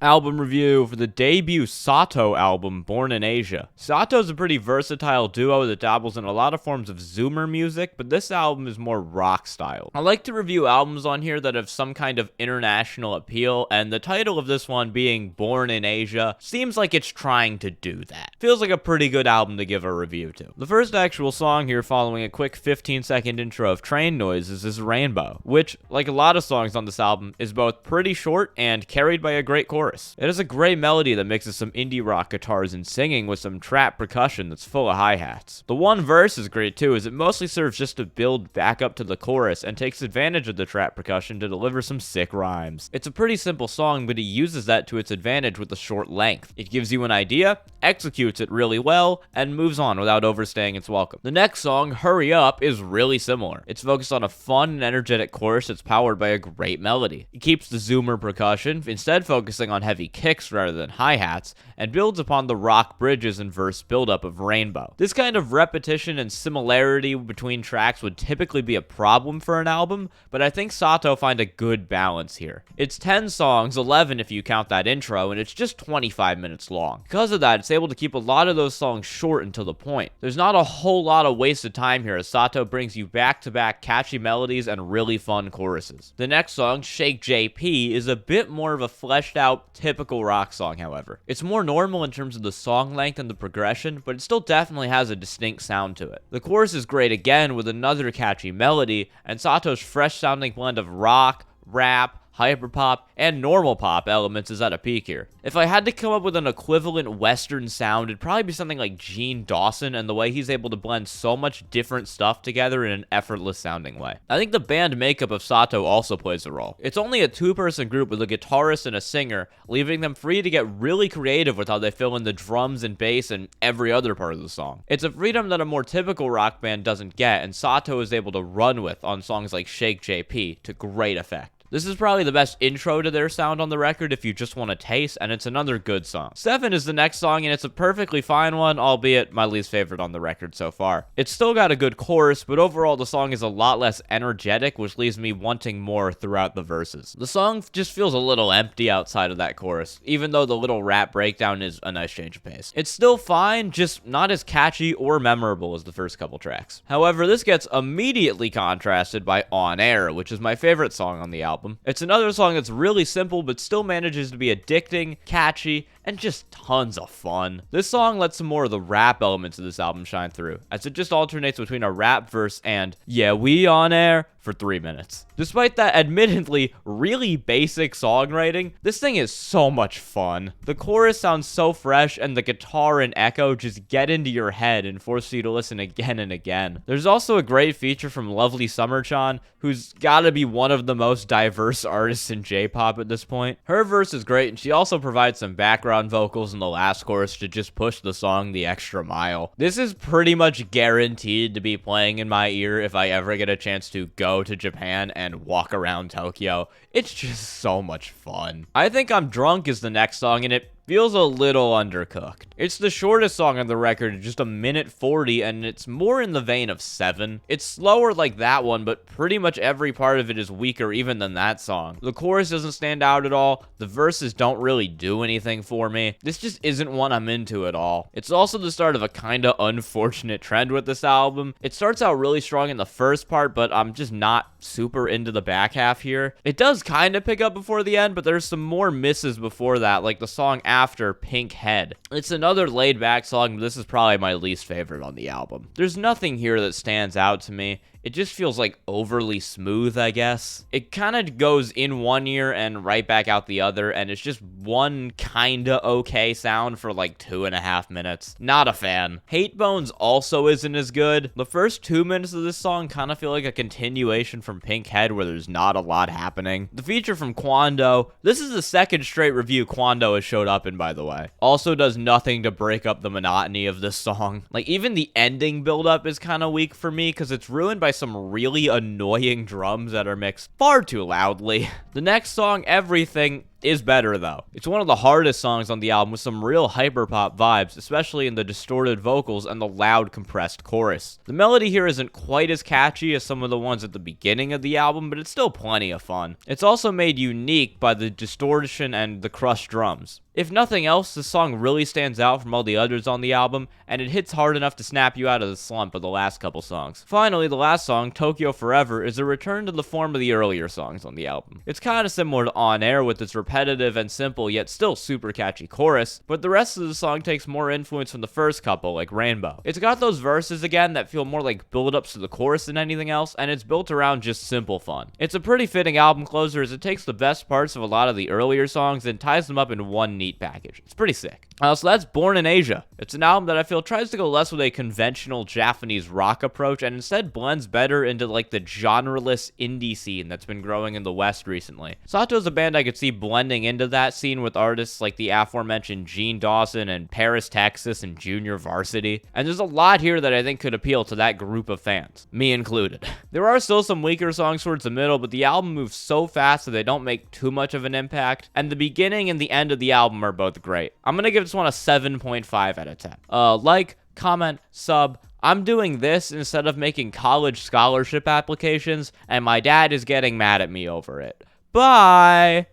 Album review for the debut SATOH album, Born in Asia. SATOH is a pretty versatile duo that dabbles in a lot of forms of zoomer music, but this album is more rock style. I like to review albums on here that have some kind of international appeal, and the title of this one being Born in Asia seems like it's trying to do that. Feels like a pretty good album to give a review to. The first actual song here, following a quick 15-second intro of train noises, is Rainbow, which, like a lot of songs on this album, is both pretty short and carried by a great chorus. It has a great melody that mixes some indie rock guitars and singing with some trap percussion that's full of hi-hats. The one verse is great too, as it mostly serves just to build back up to the chorus and takes advantage of the trap percussion to deliver some sick rhymes. It's a pretty simple song, but he uses that to its advantage with the short length. It gives you an idea, executes it really well, and moves on without overstaying its welcome. The next song, Hurry Up, is really similar. It's focused on a fun and energetic chorus that's powered by a great melody. It keeps the zoomer percussion, instead focusing on heavy kicks rather than hi-hats, and builds upon the rock bridges and verse buildup of Rainbow. This kind of repetition and similarity between tracks would typically be a problem for an album, but I think SATOH find a good balance here. It's 10 songs, 11 if you count that intro, and it's just 25 minutes long. Because of that, it's able to keep a lot of those songs short and to the point. There's not a whole lot of wasted time here, as SATOH brings you back-to-back catchy melodies and really fun choruses. The next song, Shake JP, is a bit more of a fleshed out, typical rock song, however. It's more normal in terms of the song length and the progression, but it still definitely has a distinct sound to it. The chorus is great again with another catchy melody, and SATOH's fresh sounding blend of rock, rap, hyperpop, and normal pop elements is at a peak here. If I had to come up with an equivalent Western sound, it'd probably be something like Gene Dawson and the way he's able to blend so much different stuff together in an effortless sounding way. I think the band makeup of SATOH also plays a role. It's only a two-person group with a guitarist and a singer, leaving them free to get really creative with how they fill in the drums and bass and every other part of the song. It's a freedom that a more typical rock band doesn't get, and SATOH is able to run with on songs like Shake JP to great effect. This is probably the best intro to their sound on the record if you just want a taste, and it's another good song. 7 is the next song, and it's a perfectly fine one, albeit my least favorite on the record so far. It's still got a good chorus, but overall the song is a lot less energetic, which leaves me wanting more throughout the verses. The song just feels a little empty outside of that chorus, even though the little rap breakdown is a nice change of pace. It's still fine, just not as catchy or memorable as the first couple tracks. However, this gets immediately contrasted by On Air, which is my favorite song on the album. It's another song that's really simple but still manages to be addicting, catchy, and just tons of fun. This song lets some more of the rap elements of this album shine through, as it just alternates between a rap verse and "Yeah, we on air" for 3 minutes. Despite that admittedly really basic songwriting, this thing is so much fun. The chorus sounds so fresh, and the guitar and echo just get into your head and force you to listen again and again. There's also a great feature from Lovely Summerchan, who's gotta be one of the most diverse artists in J-pop at this point. Her verse is great, and she also provides some background vocals in the last chorus to just push the song the extra mile. This is pretty much guaranteed to be playing in my ear if I ever get a chance to go to Japan and walk around Tokyo. It's just so much fun. I Think I'm Drunk is the next song, and it feels a little undercooked. It's the shortest song on the record, just 1:40, and it's more in the vein of 7. It's slower like that one, but pretty much every part of it is weaker even than that song. The chorus doesn't stand out at all. The verses don't really do anything for me. This just isn't one I'm into at all. It's also the start of a kinda unfortunate trend with this album. It starts out really strong in the first part, but I'm just not super into the back half here. It does kinda pick up before the end, but there's some more misses before that, like the song after, Pink Head. It's another laid back song, but this is probably my least favorite on the album. There's nothing here that stands out to me. It just feels like overly smooth, I guess. It kind of goes in one ear and right back out the other, and it's just one kinda okay sound for like 2.5 minutes. Not a fan. Hate Bones also isn't as good. The first 2 minutes of this song kind of feel like a continuation from Pink Head where there's not a lot happening. The feature from Kwando, this is the second straight review Kwando has showed up in, by the way. Also does nothing to break up the monotony of this song. Like, even the ending buildup is kind of weak for me because it's ruined by some really annoying drums that are mixed far too loudly. The next song, Everything, is better though. It's one of the hardest songs on the album with some real hyperpop vibes, especially in the distorted vocals and the loud compressed chorus. The melody here isn't quite as catchy as some of the ones at the beginning of the album, but it's still plenty of fun. It's also made unique by the distortion and the crushed drums. If nothing else, the song really stands out from all the others on the album, and it hits hard enough to snap you out of the slump of the last couple songs. Finally, the last song, Tokyo Forever, is a return to the form of the earlier songs on the album. It's kinda similar to On Air with its repetitive and simple yet still super catchy chorus, but the rest of the song takes more influence from the first couple, like Rainbow. It's got those verses again that feel more like build-ups to the chorus than anything else, and it's built around just simple fun. It's a pretty fitting album closer as it takes the best parts of a lot of the earlier songs and ties them up in one neat package. It's pretty sick. So that's Born in Asia. It's an album that I feel tries to go less with a conventional Japanese rock approach and instead blends better into like the genreless indie scene that's been growing in the West recently. SATOH is a band I could see blending into that scene with artists like the aforementioned Gene Dawson and Paris, Texas and Junior Varsity. And there's a lot here that I think could appeal to that group of fans, me included. There are still some weaker songs towards the middle, but the album moves so fast that they don't make too much of an impact, and the beginning and the end of the album are both great. I'm gonna give this one a 7.5 out of 10. Like, comment, sub. I'm doing this instead of making college scholarship applications, and my dad is getting mad at me over it. Bye!